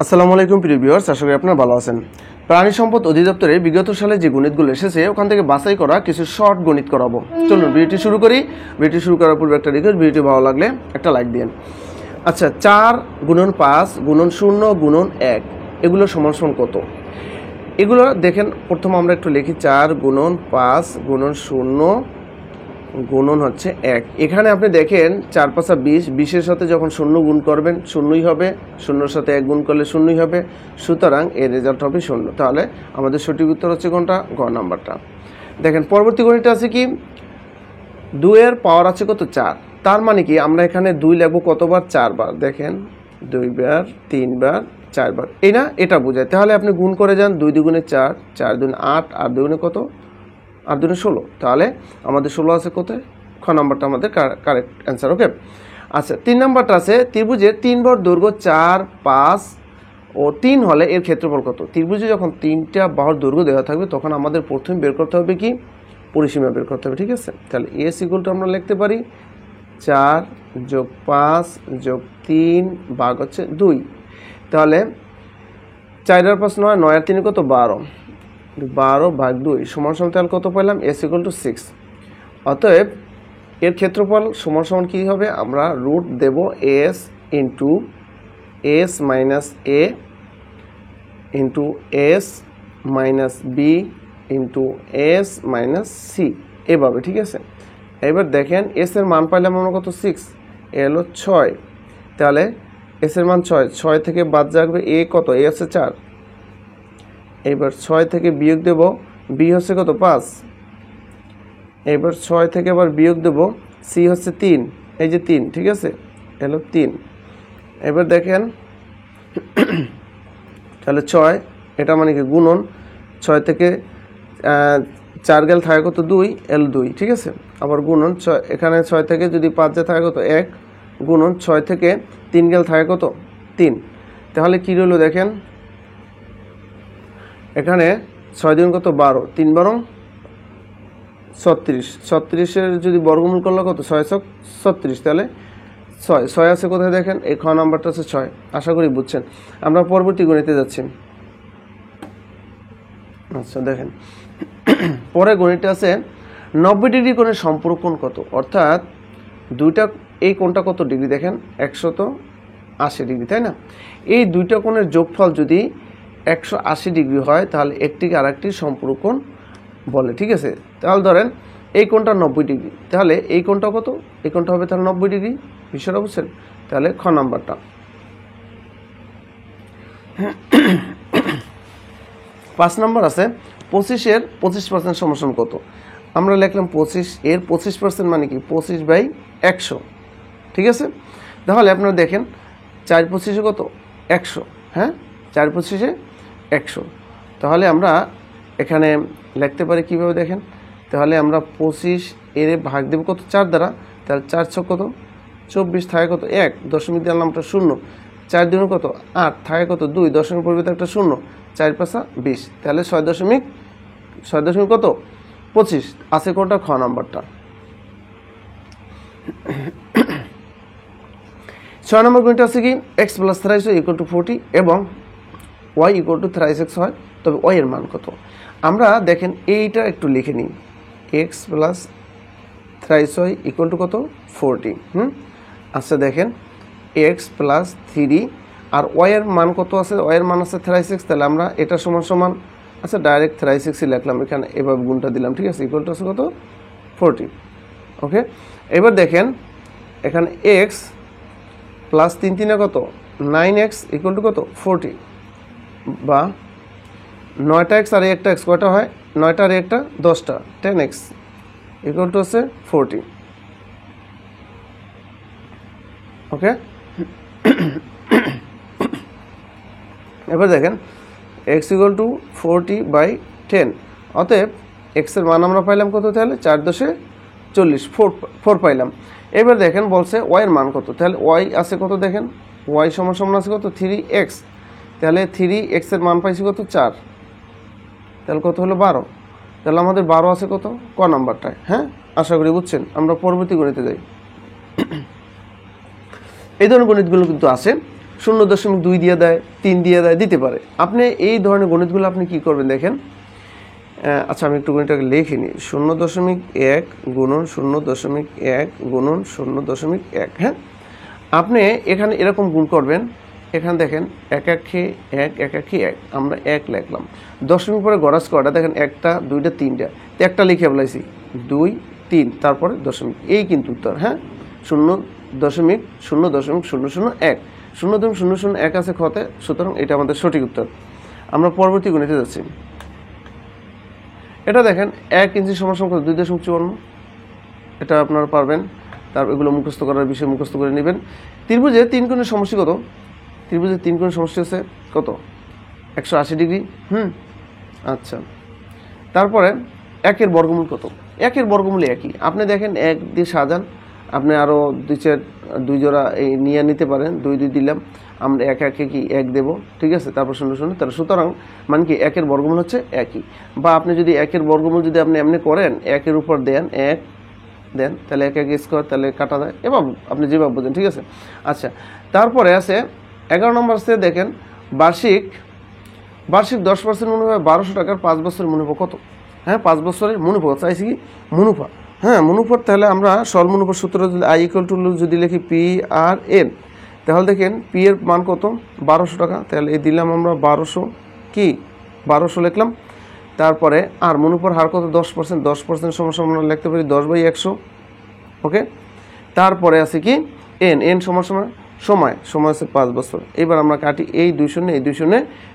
আসসালামু আলাইকুম প্রিয় ভিউয়ার্স, আশা করি আপনারা ভালো আছেন। প্রাণী সম্পদ অধিদপ্তরে বিগত সালে যে গণিতগুলো এসেছে ওখান থেকে বাছাই করা কিছু শর্ট গণিত করাবো। চলুন ভিডিওটি শুরু করি। ভিডিওটি শুরু করার পূর্বে একটা রিকোয়েস্ট, ভিডিওটি ভালো লাগলে একটা লাইক দিন। আচ্ছা, 4 গুণন 5 গুণন 0 গুণন 1 এগুলো সমান সমান কত? এগুলো দেখেন, প্রথম আমরা একটু লিখি 4 গুণন 5 গুণন 0 গুণন হচ্ছে 1। এখানে আপনি দেখেন 4 5 20, 20-এর সাথে যখন 0 গুণ করবেন 0ই হবে, 0-এর সাথে 1 গুণ করলে 0ই হবে, সুতরাং এর রেজাল্ট হবে 0। তাহলে আমাদের সঠিক উত্তর হচ্ছে কোনটা? গ নাম্বারটা। দেখেন পরবর্তী গণিতটা আছে কি, 2 এর পাওয়ার আছে কত? 4। তার মানে কি আমরা এখানে 2 লিখবো কতবার? 4 বার। দেখেন 2 বার, 3 বার, 4 বার, এই না, এটা বোঝায়। তাহলে আপনি গুণ করে যান, 2 দুগুণে 4, 4 দুগুণে 8, আর 2 গুণে কত? 8 দুগুণে 16। তাহলে আমাদের 16 আছে কোথায়? খ নাম্বারটা আমাদের কারেক্ট অ্যান্সার। ওকে। আচ্ছা, 3 নাম্বারটা আছে, ত্রিভুজের 3 বাহুর দৈর্ঘ্য 4, 5 ও 3 হলে এর ক্ষেত্রফল কত? ত্রিভুজে যখন 3টা বাহুর দৈর্ঘ্য দেওয়া থাকবে তখন আমাদের প্রথমে বের করতে হবে কি? পরিসীমা বের করতে হবে। ঠিক আছে, তাহলে এস ইকুয়াল টু আমরা লিখতে পারি 4 যোগ 5 যোগ 3 ভাগ হচ্ছে 2। তাহলে 4 আর 5 9, 9 আর 3 কত? 12, 12 ভাগ 2 সমান সমান তাহলে কত পেলাম? S equal to 6। অতএব এর ক্ষেত্রফল সমান সমান কী হবে? আমরা রুট দেব S into S minus A into S minus B into S minus C, এভাবে। ঠিক আছে, এবার দেখেন এস এর মান পাইলাম আমরা কত? 6। এ হলো 6। তাহলে এস এর মান 6, 6 থেকে বাদ যাবে এ কত? এ হচ্ছে 4। এবার 6 থেকে বিয়োগ দেব, বি হচ্ছে কত? 5। এবার 6 থেকে আবার বিয়োগ দেব, সি হচ্ছে 3, এই যে 3। ঠিক আছে, এলো 3। এবার দেখেন তাহলে 6, এটা মানে কি গুণন, 6 থেকে 4 গেল থাকে কত? 2, এল 2। ঠিক আছে, আবার গুণন 6, এখানে 6 থেকে যদি 5 যায় থাকে কত? 1, গুণন 6 থেকে 3 গেল থাকে কত? 3। তাহলে কী রইল দেখেন, এখানে 6 দিন কত? 12, 3 12 36, 36-এর যদি বর্গমূল করলে কত? 6 6 36। তাহলে 6 আছে কোথায়? দেখেন এই খ নাম্বারটা আছে 6। আশা করি বুঝছেন। আমরা পরবর্তী গণিতে যাচ্ছি। আচ্ছা দেখেন, পরে গণিতটা আছে 90 ডিগ্রি কোণের সম্পূরক কোণ কত? অর্থাৎ দুইটা, এই কোণটা কত ডিগ্রি? দেখেন 180 ডিগ্রি, তাই না? এই দুইটা কোণের যোগফল যদি 180 ডিগ্রি হয় তাহলে একটিকে আরেকটির সম্পূরক কোণ বলে। ঠিক আছে, তাহলে ধরেন এই কোণটা 90 ডিগ্রি, তাহলে এই কোণটা কত? এই কোণটা হবে তাহলে 90 ডিগ্রি। বিষয়টা বুঝছেন? তাহলে খ নাম্বারটা। 5 নাম্বার আছে 25-এর 25% সমান কত? আমরা লিখলাম 25, এর 25% মানে কি? 25/100। ঠিক আছে, তাহলে আপনারা দেখেন 4 25-এ কত? 100। হ্যাঁ, 4 25-এ 100। তাহলে আমরা এখানে লিখতে পারি কীভাবে? দেখেন, তাহলে আমরা 25 এর ভাগ দেব কত? 4 দ্বারা। তাহলে 4 6 কত? 24, থাকে কত? 1, দশমিক দিলাম একটা 0। 4 দিন কত? 8, থাকে কত? 2, দশমিক পরিবর্তে একটা 0, 4 5 20। তাহলে 6 দশমিক কত? 25 আছে কোনটা? খ নাম্বারটা। 6 নম্বর গণিত আছে কি, x + 3y = 40 এবং y = 3x হয়, তবে y এর মান কত? আমরা দেখেন এইটা একটু লিখে নিই, x + 3y = কত? 40। আচ্ছা দেখেন x + 3 আর y এর মান কত আছে? y এর মান আছে 3x। তাহলে আমরা এটা সমান সমান, আচ্ছা ডাইরেক্ট 3x লিখলাম, এখানে এভাবে গুণটা দিলাম। ঠিক আছে, ইকুয়াল টু আছে কত? 40। ওকে, এবার দেখেন এখানে x প্লাস 3 3 কত? 9x = কত? 40, বা 9টা x আর 1টা x কয়টা হয়? 9টা আর 1টা 10টা, 10x = হচ্ছে 40। ওকে, এবার দেখেন x = 40/10। অতএব x এর মান আমরা পাইলাম কত? তাহলে 4 10 40, 4 পাইলাম। এবার দেখেন বলছে y এর মান কত? তাহলে y আছে কত? দেখেন y সমান সমান আছে কত? 3x। তাহলে 3x এর মান পাইছি কত? 4। তাহলে কত হলো? 12। তাহলে আমাদের 12 আছে কত? ক নাম্বারটায়। হ্যাঁ, আশা করি বুঝছেন। আমরা পরবর্তী গণিতে যাই। এই ধরনের গণিতগুলো কিন্তু আছে। 0.2 দিয়ে দেয়, 3 দিয়ে দেয়, দিতে পারে। আপনি এই ধরনের গণিতগুলো আপনি কি করবেন দেখেন। আচ্ছা আমি একটু গণিতটাকে লিখে নিই। 0.1 গুণন 0.1 গুণন 0.1। হ্যাঁ, আপনি এখানে এরকম গুণ করবেন। এখানে দেখেন 1 1 1 1 1 1, আমরা 1 লিখলাম। দশমিক পরে গড়াস করাটা দেখেন 1টা 2টা 3টা, একটা লিখে বলাইছি 2 3, তারপরে দশমিক, এই কিন্তু উত্তর। হ্যাঁ, 0.0.001 0.001 আছে খতে, সুতরাং এটা আমাদের সঠিক উত্তর। আমরা পরবর্তী গণিতে যাচ্ছি। এটা দেখেন 1 ইঞ্চি সমান কত, 2.54। এটা আপনারা পারবেন। তারপর এগুলো মুখস্থ করার বিষয় মুখস্থ করে নেবেন। ত্রিভুজে 3 কোণের সমষ্টি কত? ত্রিভুজে 3 কোণের সমষ্টি হচ্ছে কত? 180 ডিগ্রি। আচ্ছা, তারপরে 1-এর বর্গমূল কত? 1-এর বর্গমূল একই। আপনি দেখেন 1 দিয়ে সাজান, আপনি আরও 2 জোড়া এই নিয়ে নিতে পারেন। 2 2 দিলাম, আমরা 1 1 কি 1 দেবো, ঠিক আছে, তারপর 0 0, তাহলে সুতরাং মানে কি 1-এর বর্গমূল হচ্ছে একই। বা আপনি যদি 1-এর বর্গমূল যদি আপনি এমনি করেন, 1-এর উপর দেন 1 দেন, তাহলে 1 1 স্কোয়ার, তাহলে কাটা যায়, এবং আপনি যেভাবে বোঝেন, ঠিক আছে। আচ্ছা, তারপরে আছে 11 নম্বর আছে দেখেন, বার্ষিক 10% মুনাফা 1200 টাকার 5 বছরের মুনাফা কত? হ্যাঁ, 5 বছরের মুনাফা চাইছি কি মুনাফা। হ্যাঁ, মুনাফার তাহলে আমরা সরল মুনাফার সূত্র যদি I = যদি লিখি PRN, তাহলে দেখেন পি এর মান কত? 1200 টাকা। তাহলে এই দিলাম আমরা 1200, কি 1200 লিখলাম। তারপরে আর মুনাফার হার কত? 10%। 10% সমান আমরা লিখতে পারি 10/100। ওকে, তারপরে আছে কি এন সময় আছে 5 বছর। এবার আমরা কাটি, এই 2 শূন্য এই 2 শূন্য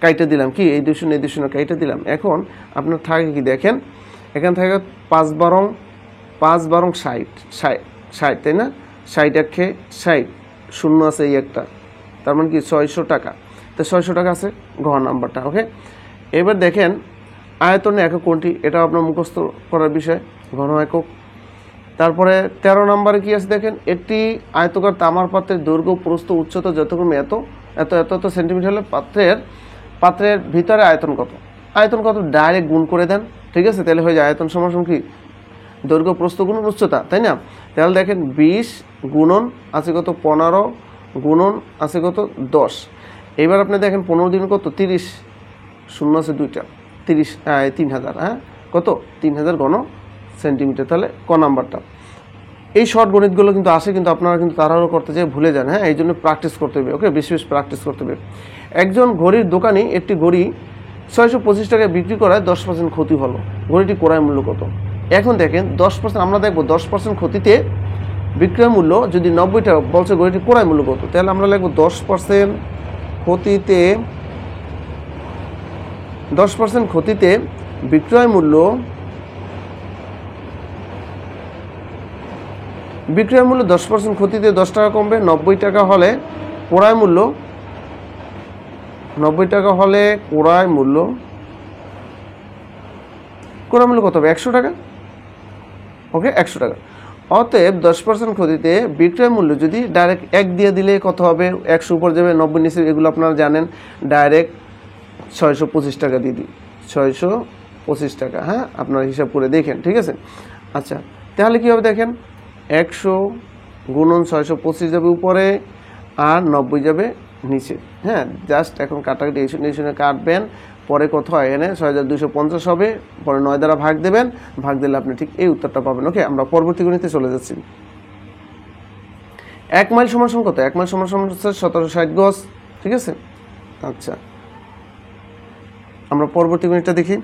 কাইটা দিলাম, কি এই 2 শূন্য এই 2 শূন্য কাইটা দিলাম। এখন আপনার থাকে কি দেখেন, এখানে থাকে 5 12 60, তাই না? 60 1 60, শূন্য আছে এই একটা, তার মানে কি 600 টাকা। তো 600 টাকা আছে ঘ নাম্বারটা। ওকে, এবার দেখেন আয়তনে একক কোনটি, এটা আপনার মুখস্থ করার বিষয়, ঘন একক। তারপরে 13 নম্বরে কি আছে দেখেন, একটি আয়তকার তামার পাত্রের দৈর্ঘ্য প্রস্থ উচ্চতা যথাক্রমে এত সেন্টিমিটার হলে পাত্রের ভিতরে আয়তন কত? ডাইরেক্ট গুণ করে দেন, ঠিক আছে, তাহলে হয়ে যায় আয়তন সমান কি দৈর্ঘ্য প্রস্থ গুণন উচ্চতা, তাই না? তাহলে দেখেন 20 গুণন আছে কত 15 গুণন আছে কত 10। এবার আপনি দেখেন 15 দিন কত 30, শূন্য আছে 2টা, 3000। হ্যাঁ, কত 3000 ঘন সেন্টিমিটার, তাহলে ক নাম্বারটা। এই শর্ট গণিতগুলো কিন্তু আসে, কিন্তু আপনারা কিন্তু তাড়াহুড়ো করতে যেয়ে ভুলে যান। হ্যাঁ, এই জন্য প্র্যাকটিস করতে হবে। ওকে, বেশি প্র্যাকটিস করতে হবে। একজন ঘড়ির দোকানে একটি ঘড়ি 625 টাকায় বিক্রি করায় 10% ক্ষতি হলো, ঘড়িটি ক্রয় মূল্য কত? এখন দেখেন 10%, আমরা দেখবো 10% ক্ষতিতে বিক্রয় মূল্য যদি 90 টাকা বলছে, ঘড়িটি ক্রয় মূল্য কত? তাহলে আমরা লিখবো 10% ক্ষতিতে বিক্রয় মূল্য 10% ক্ষতিতে 10 টাকা কমবে। 90 টাকা হলে ক্রয় মূল্য কত হবে? 100 টাকা। ওকে, 100 টাকা। অতএব 10% ক্ষতিতে বিক্রয় মূল্য যদি ডাইরেক্ট 1 দিয়ে দিলে কত হবে? 100 উপর যাবে, 90 নিচে, এগুলো আপনারা জানেন। ডাইরেক্ট 625 টাকা দিয়ে দিই, 625 টাকা। হ্যাঁ, আপনারা হিসাব করে দেখেন, ঠিক আছে। আচ্ছা, তাহলে কী হবে দেখেন, 100 গুণন 625 যাবে উপরে, আর 90 যাবে নিচে। হ্যাঁ, জাস্ট এখন কাটাকাটি এই শুনে কাটবেন। পরে কত হয়? এখানে 6250 হবে, পরে 9 দ্বারা ভাগ দেবেন, ভাগ দিলে আপনি ঠিক এই উত্তরটা পাবেন। ওকে, আমরা পরবর্তী গণিতে চলে যাচ্ছি। 1 মাইল সমান কত? 1 মাইল সমান হচ্ছে 1760 গজ, ঠিক আছে। আচ্ছা, আমরা পরবর্তী গণিতটা দেখি।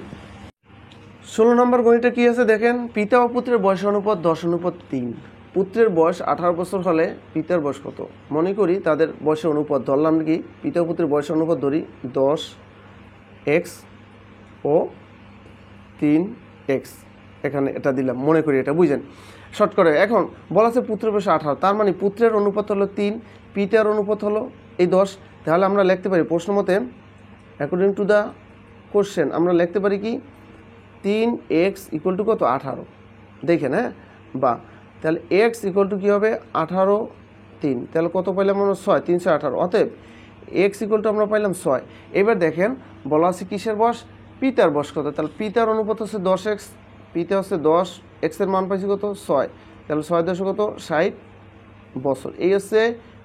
16 নম্বর গণিতটা কি আছে দেখেন, পিতা ও পুত্রের বয়স অনুপাত 10:3। পুত্রের বয়স 18 বছর হলে পিতার বয়স কত? মনে করি তাদের বয়সের অনুপাত ধরলাম কি, পিতা ও পুত্রের বয়সের অনুপাত ধরি 10x ও 3x। এখানে এটা দিলাম, মনে করি এটা বুঝেন শর্ট করে। এখন বলা আছে পুত্রের বয়স 18, তার মানে পুত্রের অনুপাত হলো 3, পিতার অনুপাত হলো এই 10। তাহলে আমরা লিখতে পারি প্রশ্ন মতে, অ্যাকর্ডিং টু দ্য কোশ্চেন, আমরা লিখতে পারি কি 3x = কত? 18। দেখেন, হ্যাঁ, বা তাহলে x = কি হবে? 18 3, তাহলে কত পাইলাম আমরা? 6, 318। অতএব x আমরা পাইলাম 6। এবার দেখেন বলা আছে কিসের বয়স? পিতার বয়স কত? তাহলে পিতার অনুপাত হচ্ছে 10x, পিতা হচ্ছে 10, x এর মান পাইছি কত? 6, তাহলে 6 10 কত? 60 বছর। এই হচ্ছে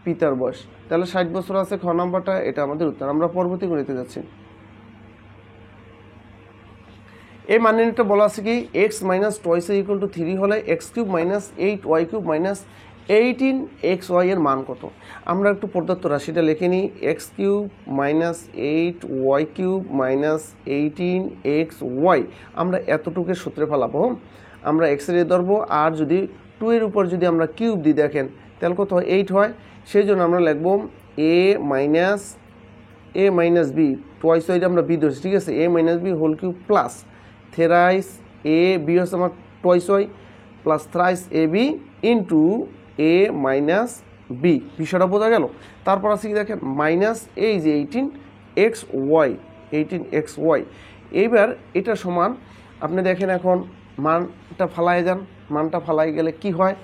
পিতার বয়স। তাহলে 60 বছর আছে খ নাম্বারটা, এটা আমাদের উত্তর। আমরা পরবর্তী গণিতে যাচ্ছি। এই মান নির্ণয়টা বলা আছে কি x minus toys equal to 3 হলে x cube minus 8y³ minus 18xy এর মান কত। আমরা একটু প্রদত্ত রাশিটা লিখে নিই, x cube minus 8y³ minus 18xy আমরা এতটুকুর সূত্রে ফেলাবো। আমরা এক্স এর ধরবো, আর যদি 2 এর উপর যদি আমরা কিউব দিই দেখেন তাহলে কত হয় 8 হয়। সেই জন্য আমরা লিখবো a মাইনাস বি টয়েস ওয়াইটা আমরা বি ধরছি, ঠিক আছে, a minus b whole cube plus thrice a b হচ্ছে আমার twice y plus thrice a b into a minus b. বিষয়টা বোঝা গেল। তারপর আছে কি দেখেন মাইনাস এই যে 18xy। এইবার এটা সমান আপনি দেখেন এখন মানটা ফালাই যান, মানটা ফালাই গেলে কি হয়,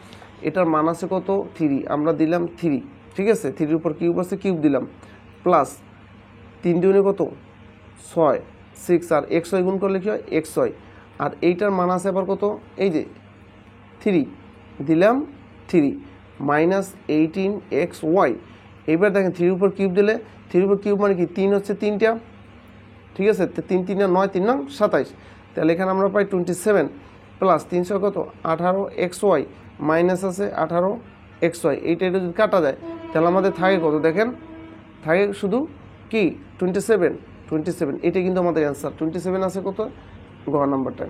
এটার মান আছে কত 3, আমরা দিলাম 3, ঠিক আছে, 3 উপর কিউব আছে কিউব দিলাম প্লাস 3 দুগুণে কত 6 6 আর xy গুণ করলে কি হয় xy, আর এইটার মান আছে আবার কত এই যে 3 দিলাম 3 মাইনাস 18xy। এবার দেখেন 3 উপর কিউব দিলে 3 উপর কিউব মানে কি 3 হচ্ছে 3টা, ঠিক আছে, 3 3 9 3 9 27, তাহলে এখানে আমরা পাই 27 প্লাস 300 কত 18xy মাইনাস আছে 18xy। এইটা যদি কাটা যায় তাহলে আমাদের থাকে কত দেখেন, থাকে শুধু কি 27। এটা কিন্তু আমাদের অ্যান্সার 27 আছে কত গ নাম্বারটা।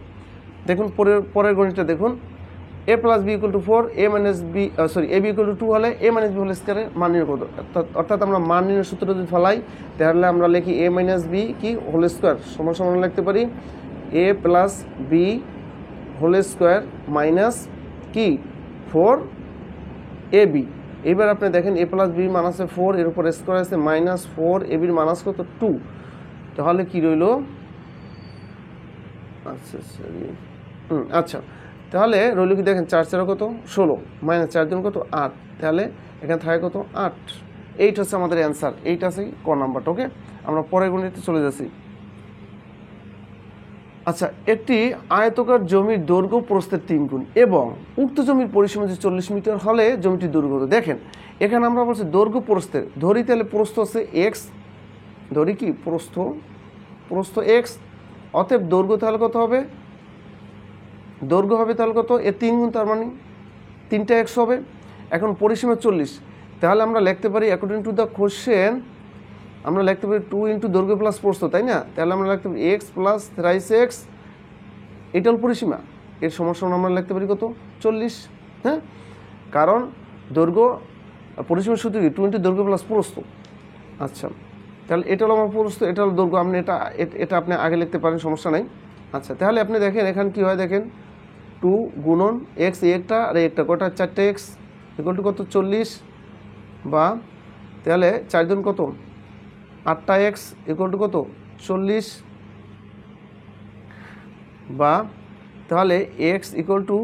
দেখুন পরের গণিতটা দেখুন, a plus b equal to 4 a minus b a b equal to 2 হলে a মাইনাস বি হোল স্কয়ারের মান নির্ণয় কত। অর্থাৎ আমরা মান নির্ণয় সূত্র যদি ফেলাই তাহলে আমরা লিখি a মাইনাস বি কি হোল স্কয়ার সমান সমান লিখতে পারি a plus b whole square minus কি 4ab। এবার আপনি দেখেন a প্লাস বি মান আছে 4, এর উপর স্কয়ার আছে মাইনাস 4, a বির মান আছে কত 2, তাহলে কি রইল আচ্ছা তাহলে রইল কি দেখেন 4 4 কত 16 মাইনাস 4 2 কত 8, তাহলে এখানে থাকে কত 8। এইটা হচ্ছে আমাদের অ্যান্সার, এইটা আছে ক নাম্বারটা। ওকে, আমরা পরের গণিতে চলে যাচ্ছি। আচ্ছা, একটি আয়তকার জমির দৈর্ঘ্য প্রস্থের 3 গুণ এবং উক্ত জমির পরিসীমা যে 40 মিটার হলে জমিটির দৈর্ঘ্য কত। দেখেন এখানে আমরা বলছি দৈর্ঘ্য প্রস্থের, ধরি তাহলে প্রস্থ আছে এক্স, ধরি কি প্রস্থ এক্স, অতএব দৈর্ঘ্য তাহলে কত হবে, দৈর্ঘ্য হবে তাহলে কত এর 3 গুণ, তার মানে 3টা এক্স হবে। এখন পরিসীমা 40, তাহলে আমরা লিখতে পারি অ্যাকর্ডিং টু দ্য কোশ্চেন আমরা লিখতে পারি 2 ইন্টু দৈর্ঘ্য প্লাস প্রস্থ, তাই না, তাহলে আমরা লিখতে পারি এক্স প্লাস থ্রাইস এক্স, এটা হল পরিসীমা, এর সমান আমরা লিখতে পারি কত 40। হ্যাঁ, কারণ দৈর্ঘ্য পরিসীমার সূত্র কি 2 ইন্টু দৈর্ঘ্য প্লাস প্রস্থ। আচ্ছা, তাহলে এটা হলো আমার প্রস্থ, এটা হলো দৈর্ঘ্য, আপনি এটা আপনি আগে লিখতে পারেন, সমস্যা নাই। আচ্ছা, তাহলে আপনি দেখেন এখানে কি হয়, দেখেন 2 গুণন এক্স একটা আর একটা কটা 4টে এক্স ইকুয়াল টু কত 40, বা তাহলে 4 গুণ কত 8টা এক্স ইকুয়াল টু কত 40, বা তাহলে এক্স ইকুয়াল টু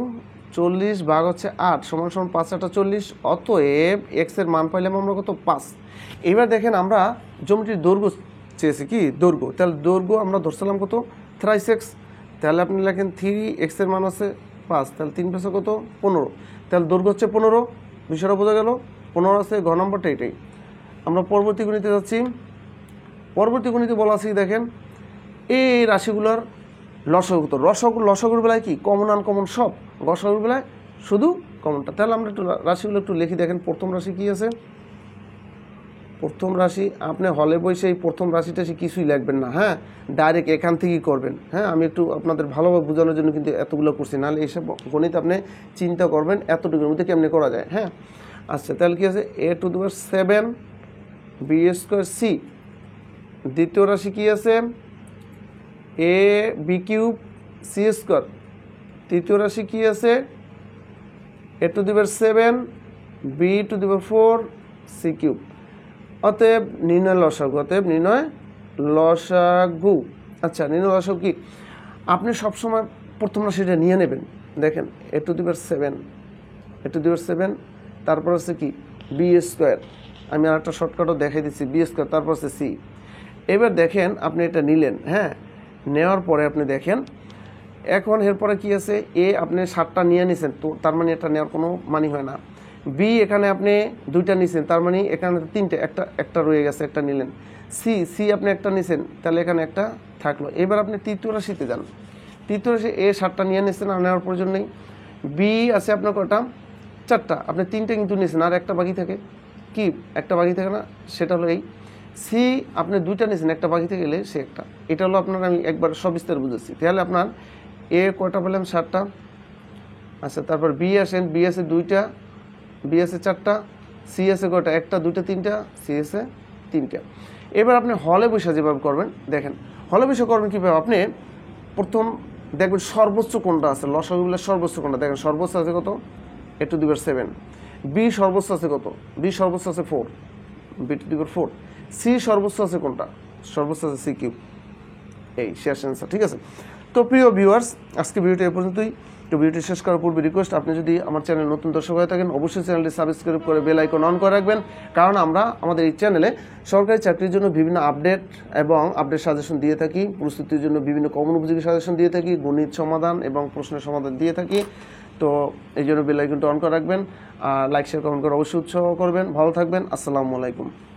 40 ভাগ হচ্ছে 8 সমান সমান 5 8 40, অতএব এক্সের মান পাইলাম আমরা কত 5। এবার দেখেন আমরা জমিটির দৈর্ঘ্য চেয়েছি কি দৈর্ঘ্য, তাহলে দৈর্ঘ্য আমরা ধরছিলাম কত থ্রাইস এক্স, তাহলে আপনি লেখেন 3x এর মান আছে 5, তাহলে 3 5 কত 15, তাহলে দৈর্ঘ্য হচ্ছে 15। বিষয়টা বোঝা গেল, 15 আছে ঘ নম্বরটা এটাই। আমরা পরবর্তী গণিতে যাচ্ছি। পরবর্তী গণিতে বলা আছে দেখেন এই রাশিগুলোর লসাগু, তো লসাগুর বেলায় কি কমন আনকমন সব, গসাগুর বেলায় শুধু কমনটা। তাহলে আমরা একটু রাশিগুলো একটু লিখি। দেখেন প্রথম রাশি কি আছে, প্রথম রাশি আপনি হলে বসে এই প্রথম রাশিটা সে কিছুই লিখবেন না, হ্যাঁ, ডাইরেক্ট এখান থেকেই করবেন। হ্যাঁ, আমি একটু আপনাদের ভালোভাবে বোঝানোর জন্য কিন্তু এতগুলো করছি, নাহলে এইসব গণিত আপনি চিন্তা করবেন এতটুকুর মধ্যে কেমনি করা যায়। হ্যাঁ, আচ্ছা, তাহলে কি আছে a⁻7 b² c। দ্বিতীয় রাশি কি আছে ab³ c²। তৃতীয় রাশি কি আছে a⁻7 b⁴ c³। অতএব নির্ণয় লসাগু, অতএব নির্ণয় লসাগু। আচ্ছা, নির্ণয় লসাগু কি আপনি সবসময় প্রথম রাশিটা নিয়ে নেবেন। দেখেন a⁻7 তারপর আছে কি b², আমি আর একটা শর্টকাটও দেখাই দিচ্ছি b², তারপর আছে c। এবার দেখেন আপনি এটা নিলেন, হ্যাঁ, নেওয়ার পরে আপনি দেখেন এখন এরপরে কি আছে আপনি 7টা নিয়ে নিছেন, তো তার মানে এটা নেওয়ার কোনো মানি হয় না। বি এখানে আপনি দুইটা নিছেন, তার মানে এখানে তিনটে, একটা রয়ে গেছে, একটা নিলেন। সি আপনি একটা নিছেন, তাহলে এখানে একটা থাকলো। এবার আপনি তৃতীয় রাশিতে যান, তৃতীয় রাশি এ 7টা নিয়ে নিচ্ছেন, আর নেওয়ার প্রয়োজন নেই। বি আছে আপনার কটা, 4টা, আপনি 3টে কিন্তু নিয়েছেন, আর একটা বাকি থাকে, কি একটা বাকি থাকে না, সেটা হলো এই। সি আপনি 2টা নিয়েছেন, একটা বাকি থেকে গেলে সে একটা। এটা হলো আপনার, আমি একবার সবিস্তার বুঝেছি। তাহলে আপনার এ কয়টা পেলাম, 7টা। আচ্ছা, তারপর বি আসেন, বি আছে 2টা, বি আছে 4টা, সি আছে কয়টা, 1টা 2টা 3টা, সি আছে 3টা। এবার আপনি হলে বসে যেভাবে করবেন, দেখেন হলে বসে করবেন কীভাবে, আপনি প্রথম দেখবেন সর্বোচ্চ কোনটা আছে, লসাগুগুলোর সর্বোচ্চ কোনটা, দেখেন সর্বোচ্চ আছে কত, a⁻7। বি সর্বোচ্চ আছে কত, বি সর্বোচ্চ আছে 4, b⁴। সি সর্বোচ্চ আছে কোনটা, সর্বোচ্চ আছে c³। এই শেষ অ্যান্সার, ঠিক আছে। তো প্রিয় ভিউয়ার্স, আজকে ভিডিওটি এ পর্যন্তই। তো ভিডিওটি শেষ করার পূর্বে রিকোয়েস্ট, আপনি যদি আমার চ্যানেল নতুন দর্শক হয়ে থাকেন, অবশ্যই চ্যানেলটি সাবস্ক্রাইব করে বেল আইকন অন করে রাখবেন, কারণ আমরা আমাদের এই চ্যানেলে সরকারি চাকরির জন্য বিভিন্ন আপডেট এবং আপডেট সাজেশন দিয়ে থাকি, প্রস্তুতির জন্য বিভিন্ন কমন উপযোগী সাজেশন দিয়ে থাকি, গণিত সমাধান এবং প্রশ্নের সমাধান দিয়ে থাকি। তো এই জন্য বেল আইকনটা অন করে রাখবেন, আর লাইক শেয়ার কমেন্ট করে অবশ্যই উৎসাহ করবেন। ভালো থাকবেন, আসসালামু আলাইকুম।